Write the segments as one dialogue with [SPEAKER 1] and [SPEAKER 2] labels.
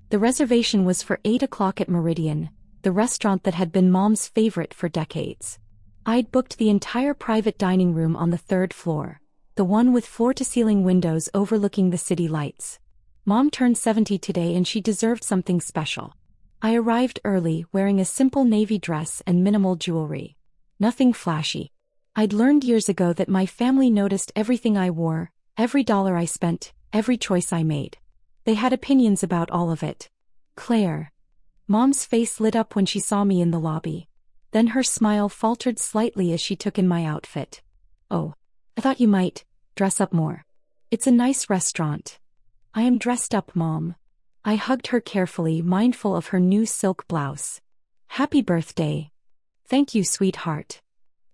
[SPEAKER 1] The reservation was for 8 o'clock at Meridian, the restaurant that had been Mom's favorite for decades. I'd booked the entire private dining room on the third floor, the one with floor-to-ceiling windows overlooking the city lights. Mom turned 70 today and she deserved something special. I arrived early wearing a simple navy dress and minimal jewelry. Nothing flashy. I'd learned years ago that my family noticed everything I wore, every dollar I spent, every choice I made. They had opinions about all of it. Claire. Mom's face lit up when she saw me in the lobby. Then her smile faltered slightly as she took in my outfit. Oh, I thought you might dress up more. It's a nice restaurant. I am dressed up, Mom. I hugged her carefully, mindful of her new silk blouse. Happy birthday. Thank you, sweetheart.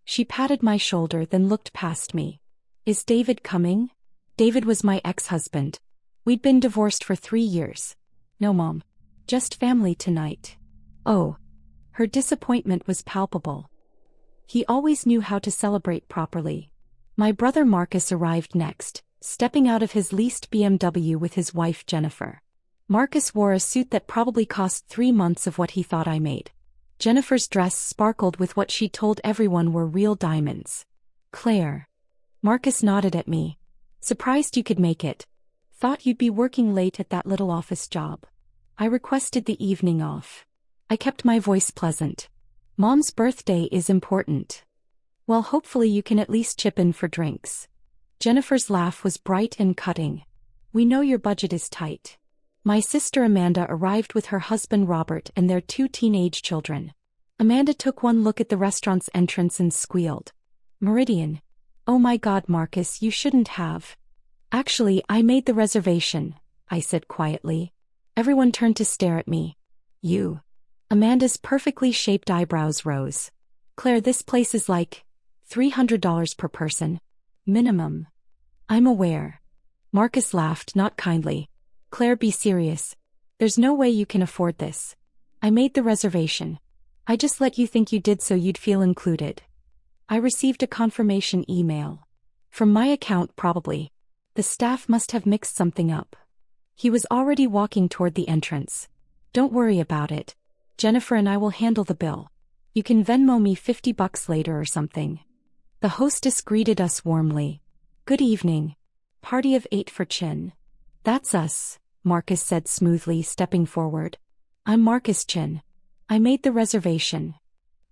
[SPEAKER 1] She patted my shoulder then looked past me. Is David coming? David was my ex-husband. We'd been divorced for 3 years. No, Mom. Just family tonight. Oh. Her disappointment was palpable. He always knew how to celebrate properly. My brother Marcus arrived next, stepping out of his leased BMW with his wife Jennifer. Marcus wore a suit that probably cost 3 months of what he thought I made. Jennifer's dress sparkled with what she told everyone were real diamonds. Claire. Marcus nodded at me. Surprised you could make it. Thought you'd be working late at that little office job. I requested the evening off. I kept my voice pleasant. Mom's birthday is important. Well, hopefully you can at least chip in for drinks. Jennifer's laugh was bright and cutting. We know your budget is tight. My sister Amanda arrived with her husband Robert and their 2 teenage children. Amanda took one look at the restaurant's entrance and squealed. Meridian. Oh my God, Marcus, you shouldn't have. Actually, I made the reservation, I said quietly. Everyone turned to stare at me. You. Amanda's perfectly shaped eyebrows rose. Claire, this place is like $300 per person. Minimum. I'm aware. Marcus laughed, not kindly. Claire, be serious. There's no way you can afford this. I made the reservation. I just let you think you did so you'd feel included. I received a confirmation email. From my account, probably. The staff must have mixed something up. He was already walking toward the entrance. Don't worry about it. Jennifer and I will handle the bill. You can Venmo me $50 later or something. The hostess greeted us warmly. Good evening. Party of 8 for Chin. That's us, Marcus said smoothly, stepping forward. I'm Marcus Chin. I made the reservation.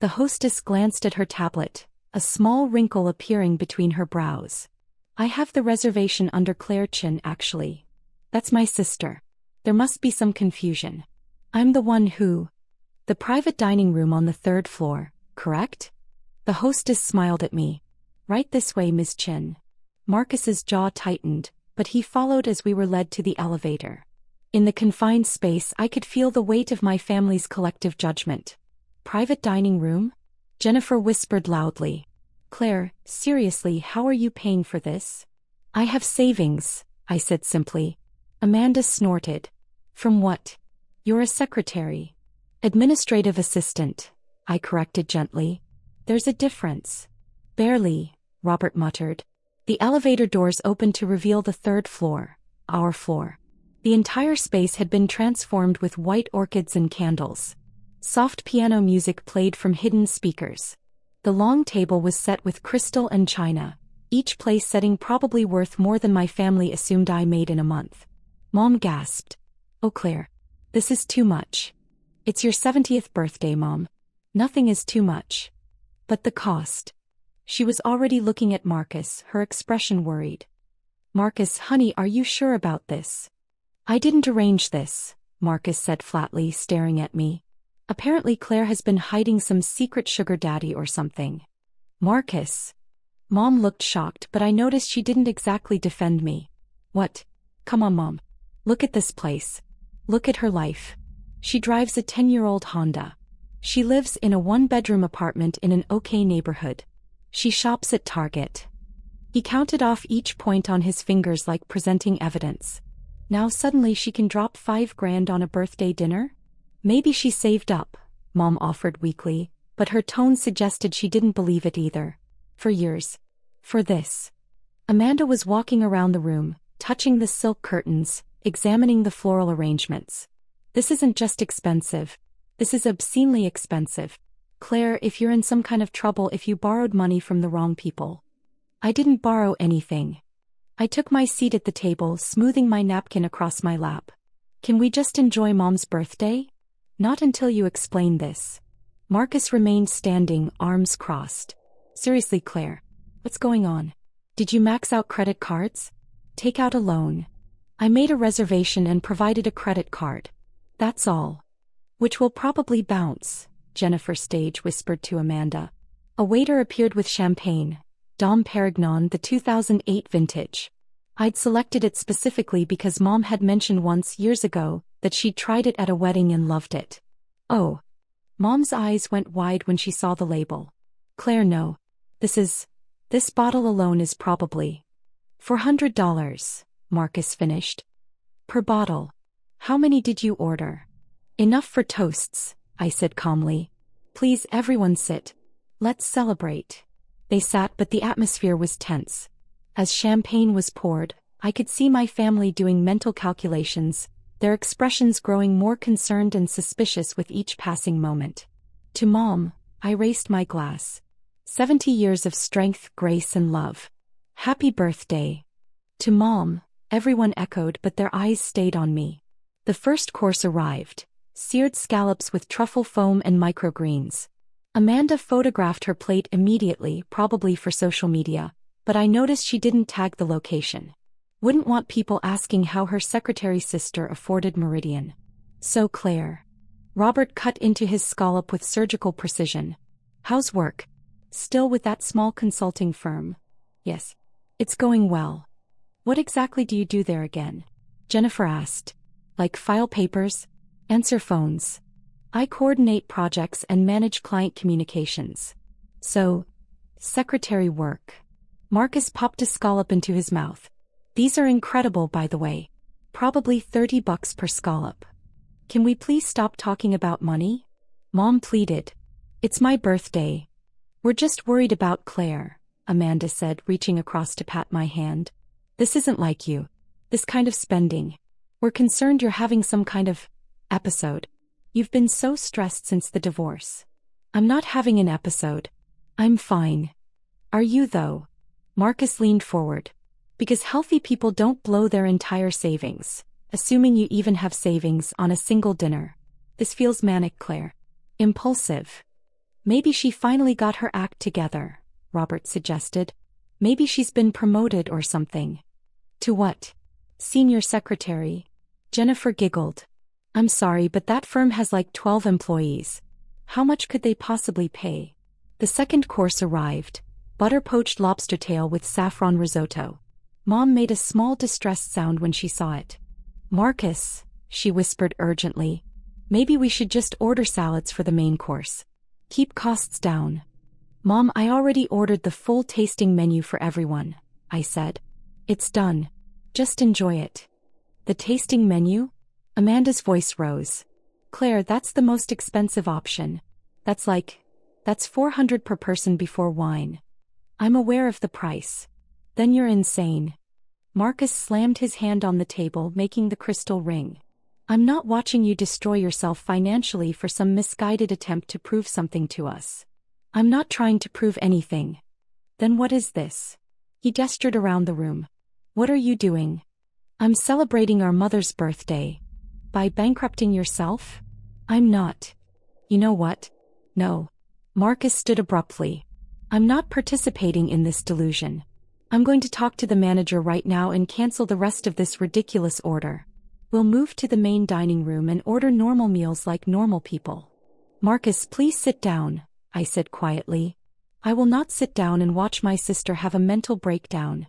[SPEAKER 1] The hostess glanced at her tablet, a small wrinkle appearing between her brows. I have the reservation under Claire Chin, actually. That's my sister. There must be some confusion. I'm the one who... The private dining room on the 3rd floor, correct? The hostess smiled at me. Right this way, Ms. Chin. Marcus's jaw tightened, but he followed as we were led to the elevator. In the confined space, I could feel the weight of my family's collective judgment. Private dining room? Jennifer whispered loudly. Claire, seriously, how are you paying for this? I have savings, I said simply. Amanda snorted. From what? You're a secretary. Administrative assistant, I corrected gently. There's a difference. Barely, Robert muttered. The elevator doors opened to reveal the 3rd floor, our floor. The entire space had been transformed with white orchids and candles. Soft piano music played from hidden speakers. The long table was set with crystal and china, each place setting probably worth more than my family assumed I made in a month. Mom gasped. Oh Claire. This is too much. It's your 70th birthday, Mom. Nothing is too much. But the cost. She was already looking at Marcus, her expression worried. Marcus, honey, are you sure about this? I didn't arrange this, Marcus said flatly, staring at me. Apparently Claire has been hiding some secret sugar daddy or something. Marcus. Mom looked shocked, but I noticed she didn't exactly defend me. What? Come on, Mom. Look at this place. Look at her life. She drives a 10-year-old Honda. She lives in a 1-bedroom apartment in an okay neighborhood. She shops at Target. He counted off each point on his fingers like presenting evidence. Now suddenly she can drop $5,000 on a birthday dinner? Maybe she saved up, Mom offered weakly, but her tone suggested she didn't believe it either. For years. For this. Amanda was walking around the room, touching the silk curtains, examining the floral arrangements. This isn't just expensive. This is obscenely expensive. Claire, if you're in some kind of trouble if you borrowed money from the wrong people. I didn't borrow anything. I took my seat at the table, smoothing my napkin across my lap. Can we just enjoy Mom's birthday? Not until you explain this. Marcus remained standing, arms crossed. Seriously, Claire. What's going on? Did you max out credit cards? Take out a loan. I made a reservation and provided a credit card. That's all. Which will probably bounce, Jennifer Stage whispered to Amanda. A waiter appeared with champagne. Dom Perignon, the 2008 vintage. I'd selected it specifically because Mom had mentioned once years ago that she'd tried it at a wedding and loved it. Oh. Mom's eyes went wide when she saw the label. Claire, no. This bottle alone is probably $400, Marcus finished. Per bottle. How many did you order? Enough for toasts, I said calmly. Please everyone sit. Let's celebrate. They sat, but the atmosphere was tense. As champagne was poured, I could see my family doing mental calculations, their expressions growing more concerned and suspicious with each passing moment. To Mom, I raised my glass. 70 years of strength, grace and love. Happy birthday. To Mom, everyone echoed, but their eyes stayed on me. The first course arrived. Seared scallops with truffle foam and microgreens. Amanda photographed her plate immediately, probably for social media, but I noticed she didn't tag the location. Wouldn't want people asking how her secretary's sister afforded Meridian. So Claire. Robert cut into his scallop with surgical precision. How's work? Still with that small consulting firm? Yes. It's going well. What exactly do you do there again? Jennifer asked. Like file papers? Answer phones. I coordinate projects and manage client communications. So, secretary work. Marcus popped a scallop into his mouth. These are incredible, by the way. Probably $30 per scallop. Can we please stop talking about money? Mom pleaded. It's my birthday. We're just worried about Claire, Amanda said, reaching across to pat my hand. This isn't like you. This kind of spending. We're concerned you're having some kind of episode. You've been so stressed since the divorce. I'm not having an episode. I'm fine. Are you though? Marcus leaned forward. Because healthy people don't blow their entire savings, assuming you even have savings, on a single dinner. This feels manic, Claire. Impulsive. Maybe she finally got her act together, Robert suggested. Maybe she's been promoted or something. To what? Senior secretary. Jennifer giggled. I'm sorry, but that firm has like 12 employees. How much could they possibly pay? The second course arrived. Butter-poached lobster tail with saffron risotto. Mom made a small distressed sound when she saw it. Marcus, she whispered urgently. Maybe we should just order salads for the main course. Keep costs down. Mom, I already ordered the full tasting menu for everyone, I said. It's done. Just enjoy it. The tasting menu? Amanda's voice rose. Claire, that's the most expensive option. That's $400 per person before wine. I'm aware of the price. Then you're insane. Marcus slammed his hand on the table, making the crystal ring. I'm not watching you destroy yourself financially for some misguided attempt to prove something to us. I'm not trying to prove anything. Then what is this? He gestured around the room. What are you doing? I'm celebrating our mother's birthday. By bankrupting yourself? I'm not. You know what? No. Marcus stood abruptly. I'm not participating in this delusion. I'm going to talk to the manager right now and cancel the rest of this ridiculous order. We'll move to the main dining room and order normal meals like normal people. Marcus, please sit down, I said quietly. I will not sit down and watch my sister have a mental breakdown.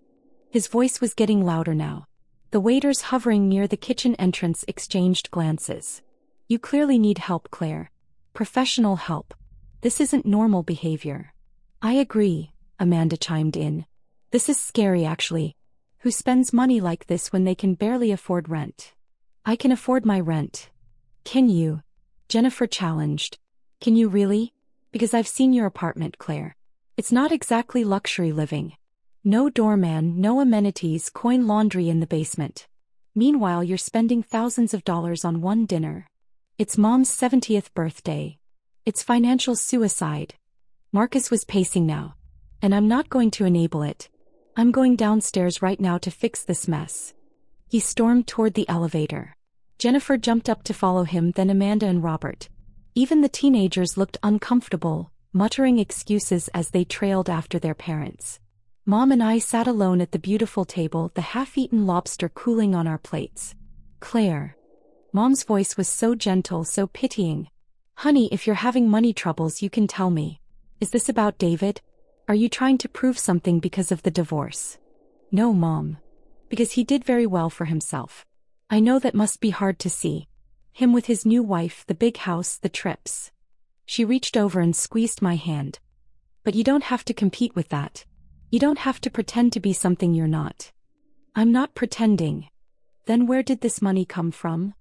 [SPEAKER 1] His voice was getting louder now. The waiters hovering near the kitchen entrance exchanged glances. You clearly need help, Claire. Professional help. This isn't normal behavior. I agree, Amanda chimed in. This is scary actually. Who spends money like this when they can barely afford rent? I can afford my rent. Can you? Jennifer challenged. Can you really? Because I've seen your apartment, Claire. It's not exactly luxury living. No doorman, no amenities, coin laundry in the basement. Meanwhile, you're spending thousands of dollars on one dinner, It's Mom's 70th birthday. It's financial suicide. Marcus was pacing now. And I'm not going to enable it. I'm going downstairs right now to fix this mess. He stormed toward the elevator. Jennifer jumped up to follow him, then Amanda and Robert. Even the teenagers looked uncomfortable, muttering excuses as they trailed after their parents. Mom and I sat alone at the beautiful table, the half-eaten lobster cooling on our plates. Claire. Mom's voice was so gentle, so pitying. Honey, if you're having money troubles, you can tell me. Is this about David? Are you trying to prove something because of the divorce? No, Mom. Because he did very well for himself. I know that must be hard to see. Him with his new wife, the big house, the trips. She reached over and squeezed my hand. But you don't have to compete with that. You don't have to pretend to be something you're not. I'm not pretending. Then where did this money come from?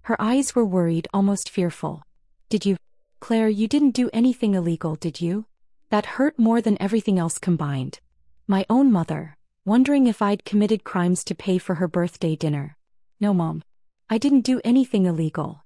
[SPEAKER 1] Her eyes were worried, almost fearful. Did you? Claire, you didn't do anything illegal, did you? That hurt more than everything else combined. My own mother, wondering if I'd committed crimes to pay for her birthday dinner. No, Mom. I didn't do anything illegal.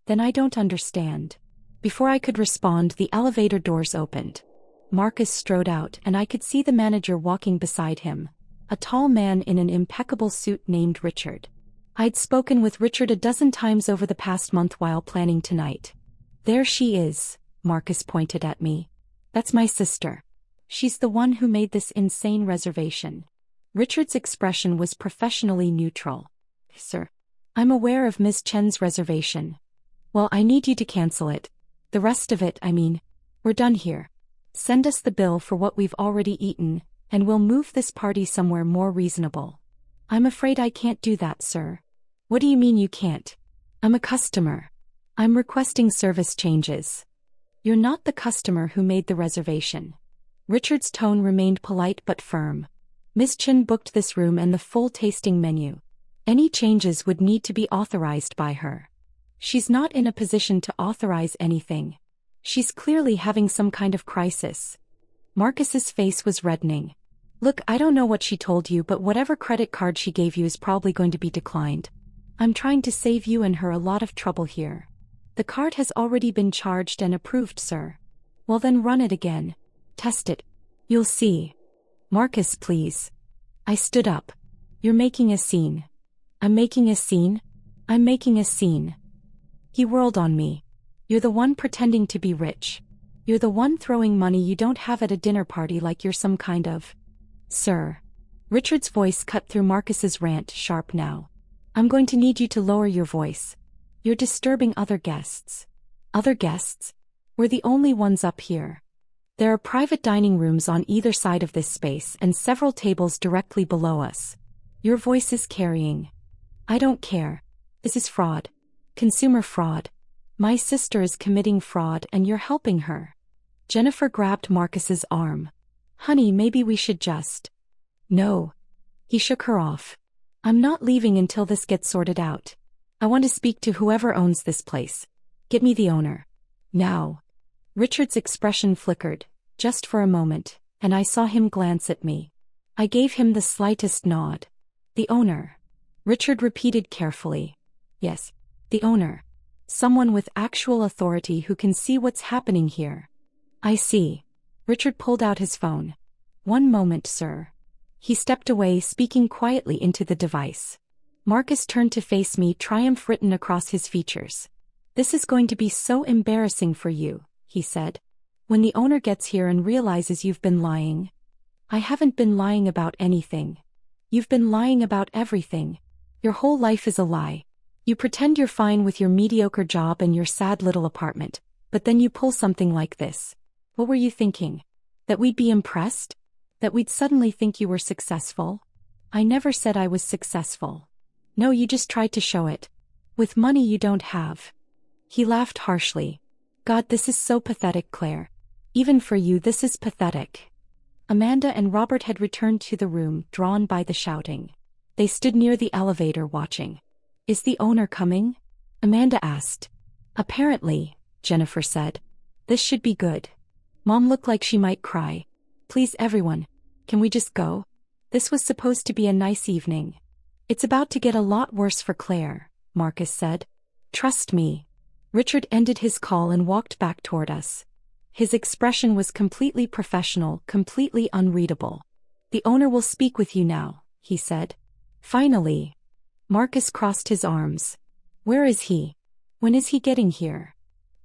[SPEAKER 1] Then I don't understand. Before I could respond, the elevator doors opened. Marcus strode out, and I could see the manager walking beside him, a tall man in an impeccable suit named Richard. I'd spoken with Richard a dozen times over the past month while planning tonight. There she is, Marcus pointed at me. That's my sister. She's the one who made this insane reservation. Richard's expression was professionally neutral. Sir, I'm aware of Ms. Chen's reservation. Well, I need you to cancel it. The rest of it, we're done here. Send us the bill for what we've already eaten, and we'll move this party somewhere more reasonable. I'm afraid I can't do that, sir. What do you mean you can't? I'm a customer. I'm requesting service changes. You're not the customer who made the reservation. Richard's tone remained polite but firm. Ms. Chen booked this room and the full tasting menu. Any changes would need to be authorized by her. She's not in a position to authorize anything. She's clearly having some kind of crisis. Marcus's face was reddening. Look, I don't know what she told you, but whatever credit card she gave you is probably going to be declined. I'm trying to save you and her a lot of trouble here. The card has already been charged and approved, sir. Well then run it again. Test it. You'll see. Marcus, please. I stood up. You're making a scene. I'm making a scene? I'm making a scene. He whirled on me. You're the one pretending to be rich. You're the one throwing money you don't have at a dinner party like you're some kind of... Sir. Richard's voice cut through Marcus's rant, sharp now. I'm going to need you to lower your voice. You're disturbing other guests. Other guests? We're the only ones up here. There are private dining rooms on either side of this space and several tables directly below us. Your voice is carrying. I don't care. This is fraud. Consumer fraud. My sister is committing fraud and you're helping her. Jennifer grabbed Marcus's arm. Honey, maybe we should just... No. He shook her off. I'm not leaving until this gets sorted out. I want to speak to whoever owns this place. Get me the owner. Now. Richard's expression flickered, just for a moment, and I saw him glance at me. I gave him the slightest nod. The owner. Richard repeated carefully. Yes, the owner. Someone with actual authority who can see what's happening here. I see. Richard pulled out his phone. One moment, sir. He stepped away, speaking quietly into the device. Marcus turned to face me, triumph written across his features. This is going to be so embarrassing for you, he said. When the owner gets here and realizes you've been lying. I haven't been lying about anything. You've been lying about everything. Your whole life is a lie. You pretend you're fine with your mediocre job and your sad little apartment, but then you pull something like this. What were you thinking? That we'd be impressed? That we'd suddenly think you were successful? I never said I was successful. No, you just tried to show it. With money you don't have. He laughed harshly. God, this is so pathetic, Claire. Even for you, this is pathetic. Amanda and Robert had returned to the room, drawn by the shouting. They stood near the elevator watching. Is the owner coming? Amanda asked. Apparently, Jennifer said. This should be good. Mom looked like she might cry. Please everyone, can we just go? This was supposed to be a nice evening. It's about to get a lot worse for Claire, Marcus said. Trust me. Richard ended his call and walked back toward us. His expression was completely professional, completely unreadable. "The owner will speak with you now," he said. Finally. Marcus crossed his arms. "Where is he? When is he getting here?"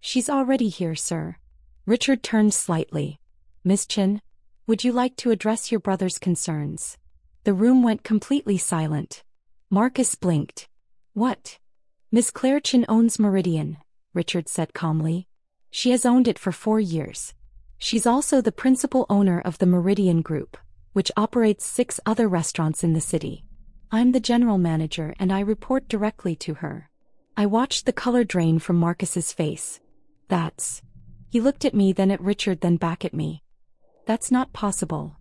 [SPEAKER 1] "She's already here, sir." Richard turned slightly. "Miss Chin, would you like to address your brother's concerns?" The room went completely silent. Marcus blinked. "What?" "Miss Claire Chin owns Meridian," Richard said calmly. "She has owned it for 4 years. She's also the principal owner of the Meridian Group, which operates 6 other restaurants in the city. I'm the general manager and I report directly to her." I watched the color drain from Marcus's face. "That's..." He looked at me, then at Richard, then back at me. "That's not possible."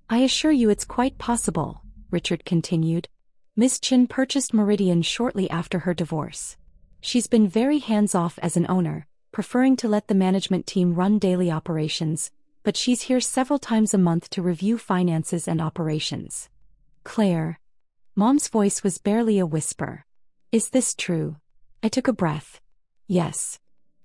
[SPEAKER 1] "I assure you it's quite possible," Richard continued. "Miss Chin purchased Meridian shortly after her divorce. She's been very hands-off as an owner, preferring to let the management team run daily operations, but she's here several times a month to review finances and operations." "Claire." Mom's voice was barely a whisper. "Is this true?" I took a breath. "Yes."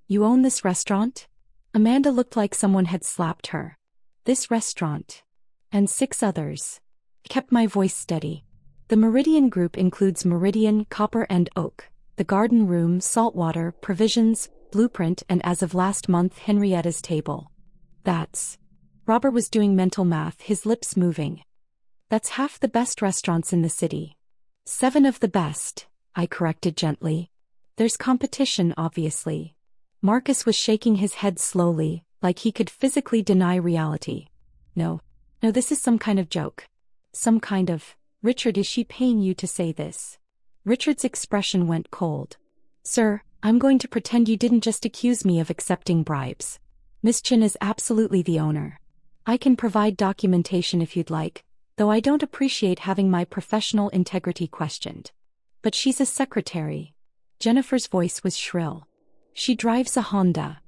[SPEAKER 1] "You own this restaurant?" Amanda looked like someone had slapped her. "This restaurant. And 6 others." I kept my voice steady. "The Meridian Group includes Meridian, Copper and Oak, the Garden Room, Saltwater, Provisions, Blueprint, and as of last month, Henrietta's Table." "That's..." Robert was doing mental math, his lips moving. "That's half the best restaurants in the city." 7 of the best, I corrected gently. "There's competition, obviously." Marcus was shaking his head slowly, like he could physically deny reality. No, this is some kind of joke." "Some kind of..." "Richard, is she paying you to say this?" Richard's expression went cold. "Sir, I'm going to pretend you didn't just accuse me of accepting bribes. Miss Chin is absolutely the owner. I can provide documentation if you'd like, though I don't appreciate having my professional integrity questioned. But she's a secretary." Jennifer's voice was shrill. "She drives a Honda."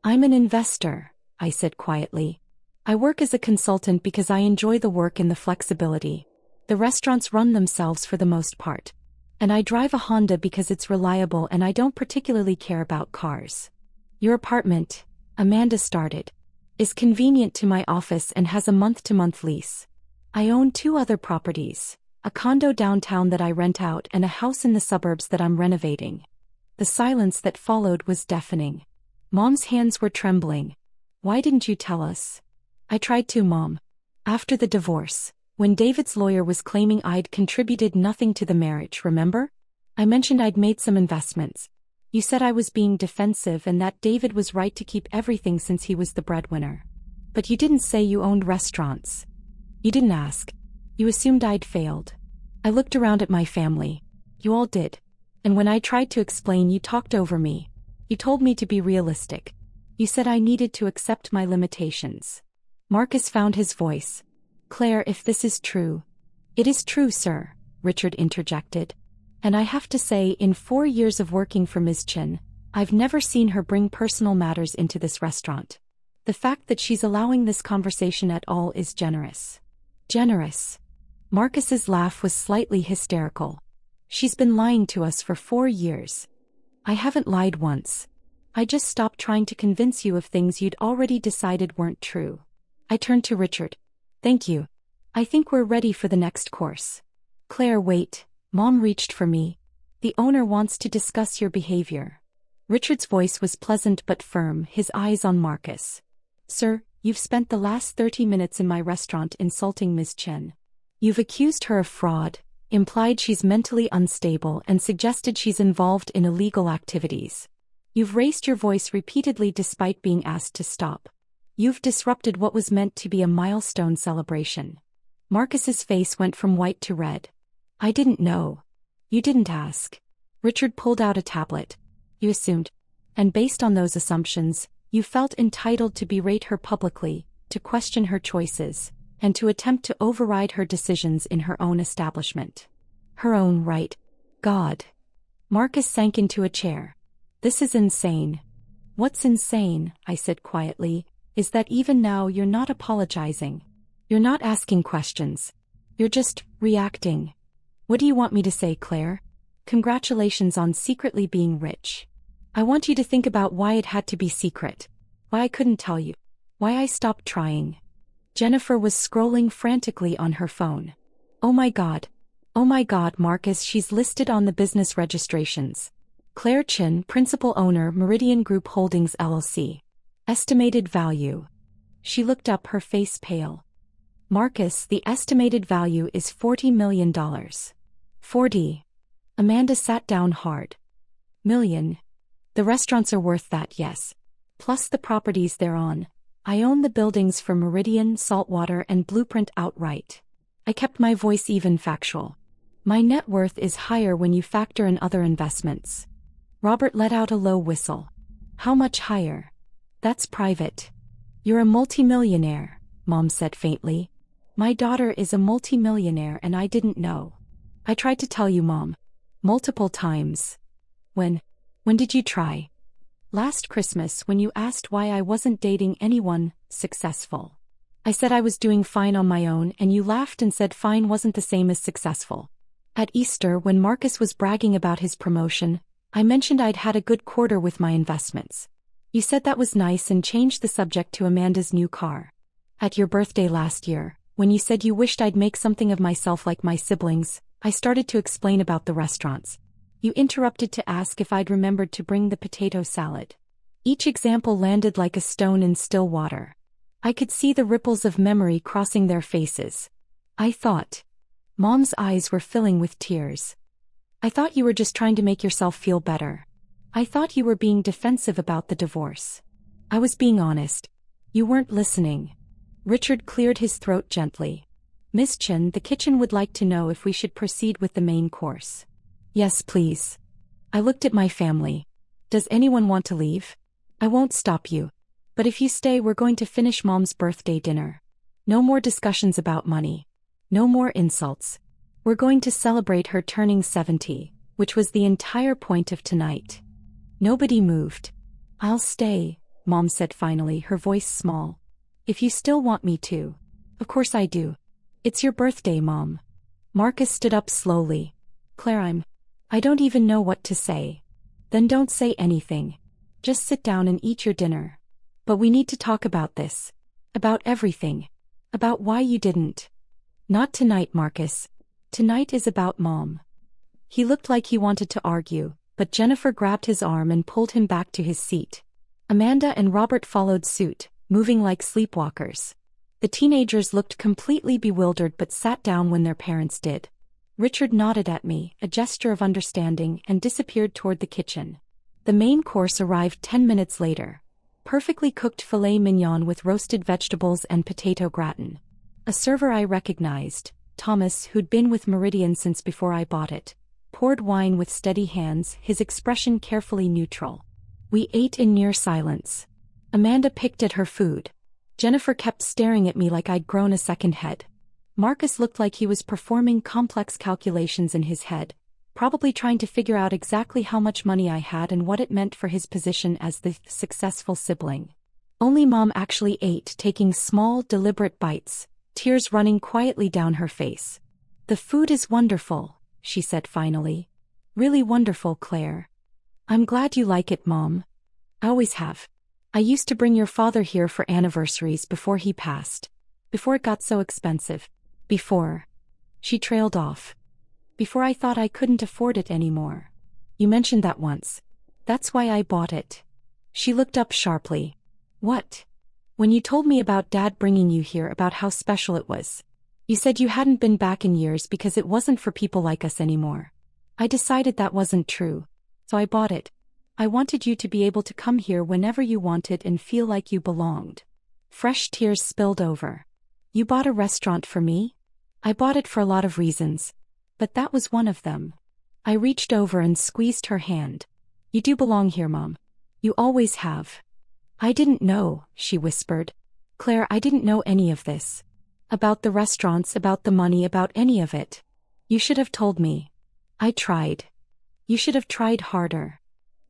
[SPEAKER 1] "I'm an investor," I said quietly. "I work as a consultant because I enjoy the work and the flexibility. The restaurants run themselves for the most part. And I drive a Honda because it's reliable and I don't particularly care about cars." "Your apartment," Amanda started, "is convenient to my office and has a month-to-month lease. I own 2 other properties, a condo downtown that I rent out and a house in the suburbs that I'm renovating." The silence that followed was deafening. Mom's hands were trembling. "Why didn't you tell us?" "I tried to, Mom. After the divorce, when David's lawyer was claiming I'd contributed nothing to the marriage, remember? I mentioned I'd made some investments. You said I was being defensive and that David was right to keep everything since he was the breadwinner. But you didn't say you owned restaurants. You didn't ask. You assumed I'd failed. I looked around at my family. You all did. And when I tried to explain, you talked over me. You told me to be realistic. You said I needed to accept my limitations." Marcus found his voice. "Claire, if this is true..." "It is true, sir," Richard interjected. "And I have to say, in 4 years of working for Ms. Chin, I've never seen her bring personal matters into this restaurant. The fact that she's allowing this conversation at all is generous." "Generous?" Marcus's laugh was slightly hysterical. "She's been lying to us for 4 years. I haven't lied once. I just stopped trying to convince you of things you'd already decided weren't true." I turned to Richard. "Thank you. I think we're ready for the next course." "Claire, wait." Mom reached for me. "The owner wants to discuss your behavior." Richard's voice was pleasant but firm, his eyes on Marcus. "Sir, you've spent the last 30 minutes in my restaurant insulting Ms. Chen. You've accused her of fraud, implied she's mentally unstable, and suggested she's involved in illegal activities. You've raised your voice repeatedly despite being asked to stop. You've disrupted what was meant to be a milestone celebration." Marcus's face went from white to red. "I didn't know. You didn't ask." Richard pulled out a tablet. "You assumed. And based on those assumptions, you felt entitled to berate her publicly, to question her choices, and to attempt to override her decisions in her own establishment. Her own right. God." Marcus sank into a chair. "This is insane." "What's insane," I said quietly, "is that even now you're not apologizing. You're not asking questions. You're just reacting. What do you want me to say, Claire? Congratulations on secretly being rich." I want you to think about why it had to be secret. Why I couldn't tell you. Why I stopped trying. Jennifer was scrolling frantically on her phone. Oh my God. Oh my God, Marcus, she's listed on the business registrations. Claire Chin, principal owner, Meridian Group Holdings LLC. Estimated value. She looked up, her face pale. Marcus, the estimated value is $40 million. 40. Amanda sat down hard. Million. The restaurants are worth that, yes. Plus the properties they're on. I own the buildings for Meridian, Saltwater, and Blueprint outright. I kept my voice even, factual. My net worth is higher when you factor in other investments. Robert let out a low whistle. How much higher? That's private. You're a multimillionaire, Mom said faintly. My daughter is a multimillionaire and I didn't know. I tried to tell you, Mom. Multiple times. When did you try? Last Christmas, when you asked why I wasn't dating anyone successful. I said I was doing fine on my own and you laughed and said fine wasn't the same as successful. At Easter, when Marcus was bragging about his promotion, I mentioned I'd had a good quarter with my investments. You said that was nice and changed the subject to Amanda's new car. At your birthday last year, when you said you wished I'd make something of myself like my siblings, I started to explain about the restaurants. You interrupted to ask if I'd remembered to bring the potato salad. Each example landed like a stone in still water. I could see the ripples of memory crossing their faces. I thought. Mom's eyes were filling with tears. I thought you were just trying to make yourself feel better. I thought you were being defensive about the divorce. I was being honest. You weren't listening. Richard cleared his throat gently. Miss Chin, the kitchen would like to know if we should proceed with the main course. Yes, please. I looked at my family. Does anyone want to leave? I won't stop you. But if you stay, we're going to finish Mom's birthday dinner. No more discussions about money. No more insults. We're going to celebrate her turning 70, which was the entire point of tonight. Nobody moved. I'll stay, Mom said finally, her voice small. If you still want me to. Of course I do. It's your birthday, Mom. Marcus stood up slowly. Claire, I don't even know what to say. Then don't say anything. Just sit down and eat your dinner. But we need to talk about this. About everything. About why you didn't. Not tonight, Marcus. Tonight is about Mom. He looked like he wanted to argue, but Jennifer grabbed his arm and pulled him back to his seat. Amanda and Robert followed suit, moving like sleepwalkers. The teenagers looked completely bewildered but sat down when their parents did. Richard nodded at me, a gesture of understanding, and disappeared toward the kitchen. The main course arrived 10 minutes later. Perfectly cooked filet mignon with roasted vegetables and potato gratin. A server I recognized, Thomas, who'd been with Meridian since before I bought it, poured wine with steady hands, his expression carefully neutral. We ate in near silence. Amanda picked at her food. Jennifer kept staring at me like I'd grown a second head. Marcus looked like he was performing complex calculations in his head, probably trying to figure out exactly how much money I had and what it meant for his position as the successful sibling. Only Mom actually ate, taking small, deliberate bites, tears running quietly down her face. The food is wonderful, she said finally. Really wonderful, Claire. I'm glad you like it, Mom. I always have. I used to bring your father here for anniversaries before he passed. Before it got so expensive. Before. She trailed off. Before I thought I couldn't afford it anymore. You mentioned that once. That's why I bought it. She looked up sharply. What? When you told me about Dad bringing you here, about how special it was. You said you hadn't been back in years because it wasn't for people like us anymore. I decided that wasn't true. So I bought it. I wanted you to be able to come here whenever you wanted and feel like you belonged. Fresh tears spilled over. You bought a restaurant for me? I bought it for a lot of reasons. But that was one of them. I reached over and squeezed her hand. You do belong here, Mom. You always have. I didn't know, she whispered. Claire, I didn't know any of this. About the restaurants, about the money, about any of it. You should have told me. I tried. You should have tried harder.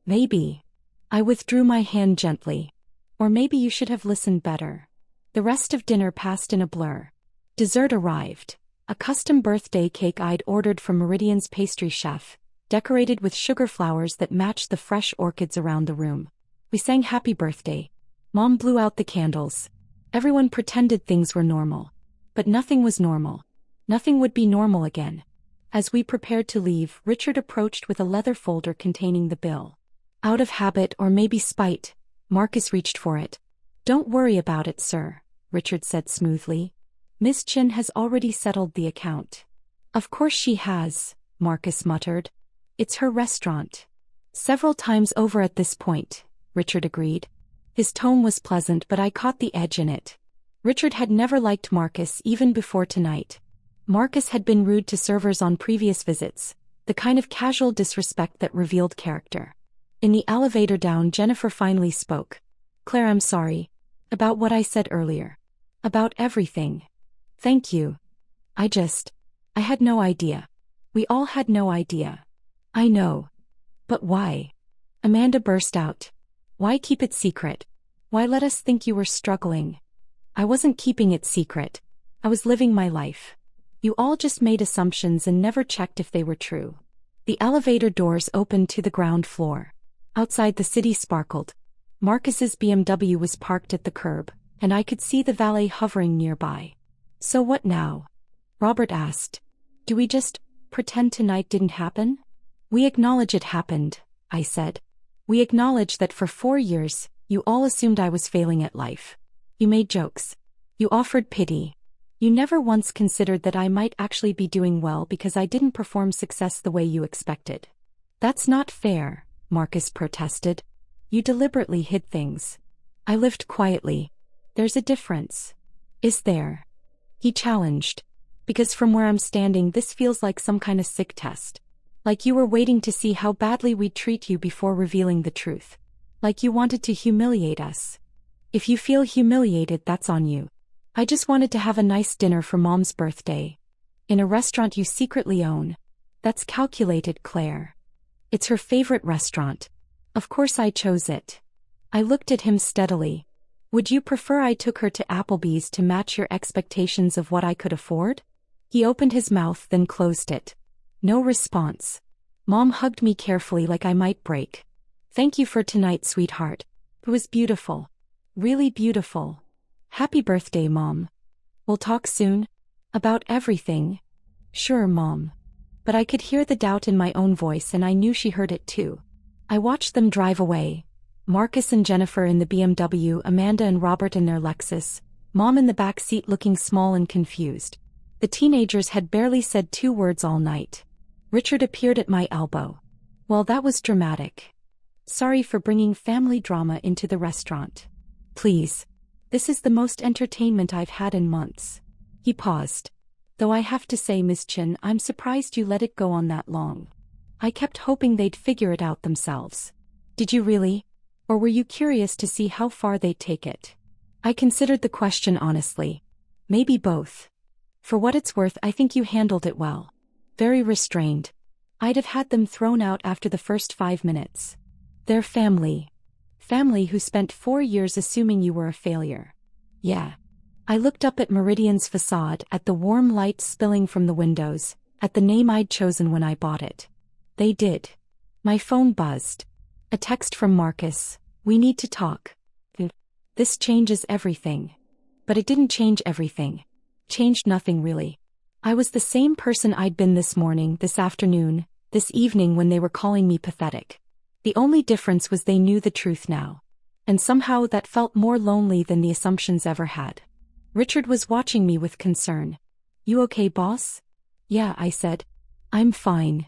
[SPEAKER 1] Maybe. I withdrew my hand gently. Or maybe you should have listened better. The rest of dinner passed in a blur. Dessert arrived. A custom birthday cake I'd ordered from Meridian's pastry chef, decorated with sugar flowers that matched the fresh orchids around the room. We sang Happy Birthday. Mom blew out the candles. Everyone pretended things were normal. But nothing was normal. Nothing would be normal again. As we prepared to leave, Richard approached with a leather folder containing the bill. Out of habit or maybe spite, Marcus reached for it. "Don't worry about it, sir," Richard said smoothly. "Miss Chin has already settled the account." "Of course she has," Marcus muttered. "It's her restaurant." "Several times over at this point," Richard agreed. His tone was pleasant, but I caught the edge in it. Richard had never liked Marcus even before tonight. Marcus had been rude to servers on previous visits, the kind of casual disrespect that revealed character. In the elevator down, Jennifer finally spoke. "Claire, I'm sorry. About what I said earlier. About everything. Thank you. I had no idea. We all had no idea." "I know. But why?" Amanda burst out. "Why keep it secret? Why let us think you were struggling?" "I wasn't keeping it secret. I was living my life. You all just made assumptions and never checked if they were true." The elevator doors opened to the ground floor. Outside, the city sparkled. Marcus's BMW was parked at the curb, and I could see the valet hovering nearby. "So what now?" Robert asked. "Do we just pretend tonight didn't happen?" "We acknowledge it happened," I said. "We acknowledge that for 4 years, you all assumed I was failing at life. You made jokes. You offered pity. You never once considered that I might actually be doing well because I didn't perform success the way you expected." "That's not fair," Marcus protested. "You deliberately hid things." "I lived quietly. There's a difference." "Is there?" he challenged. "Because from where I'm standing, this feels like some kind of sick test. Like you were waiting to see how badly we'd treat you before revealing the truth. Like you wanted to humiliate us. If you feel humiliated, that's on you. I just wanted to have a nice dinner for Mom's birthday. In a restaurant you secretly own. That's calculated, Claire. It's her favorite restaurant. Of course I chose it." I looked at him steadily. "Would you prefer I took her to Applebee's to match your expectations of what I could afford?" He opened his mouth, then closed it. No response. Mom hugged me carefully like I might break. "Thank you for tonight, sweetheart. It was beautiful. Really beautiful. Happy birthday, Mom. We'll talk soon? About everything?" "Sure, Mom." But I could hear the doubt in my own voice, and I knew she heard it too. I watched them drive away. Marcus and Jennifer in the BMW, Amanda and Robert in their Lexus, Mom in the back seat looking small and confused. The teenagers had barely said 2 words all night. Richard appeared at my elbow. "Well, that was dramatic. Sorry for bringing family drama into the restaurant. Please. This is the most entertainment I've had in months." He paused. "Though I have to say, Miss Chin, I'm surprised you let it go on that long. I kept hoping they'd figure it out themselves." "Did you really? Or were you curious to see how far they'd take it?" I considered the question honestly. "Maybe both. For what it's worth, I think you handled it well. Very restrained. I'd have had them thrown out after the first 5 minutes. They're family. Family who spent 4 years assuming you were a failure." "Yeah." I looked up at Meridian's facade, at the warm light spilling from the windows, at the name I'd chosen when I bought it. They did. My phone buzzed. A text from Marcus. "We need to talk. This changes everything." But it didn't change everything. Changed nothing really. I was the same person I'd been this morning, this afternoon, this evening when they were calling me pathetic. The only difference was they knew the truth now. And somehow that felt more lonely than the assumptions ever had. Richard was watching me with concern. "You okay, boss?" "Yeah," I said. "I'm fine."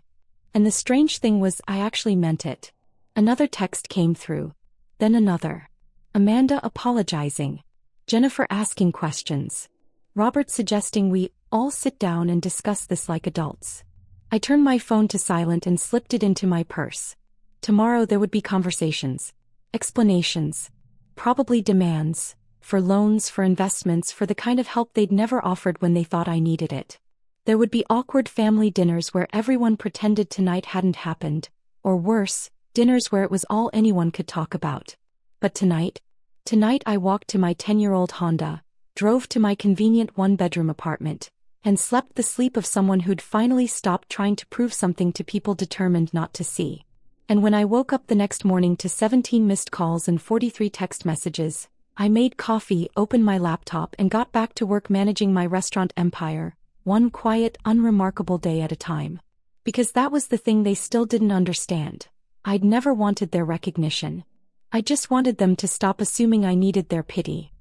[SPEAKER 1] And the strange thing was, I actually meant it. Another text came through. Then another. Amanda apologizing. Jennifer asking questions. Robert suggesting we all sit down and discuss this like adults. I turned my phone to silent and slipped it into my purse. Tomorrow there would be conversations. Explanations. Probably demands. For loans, for investments, for the kind of help they'd never offered when they thought I needed it. There would be awkward family dinners where everyone pretended tonight hadn't happened, or worse, dinners where it was all anyone could talk about. But tonight I walked to my 10-year-old Honda, drove to my convenient 1-bedroom apartment, and slept the sleep of someone who'd finally stopped trying to prove something to people determined not to see. And when I woke up the next morning to 17 missed calls and 43 text messages, I made coffee, opened my laptop, and got back to work managing my restaurant empire, one quiet, unremarkable day at a time. Because that was the thing they still didn't understand. I'd never wanted their recognition. I just wanted them to stop assuming I needed their pity.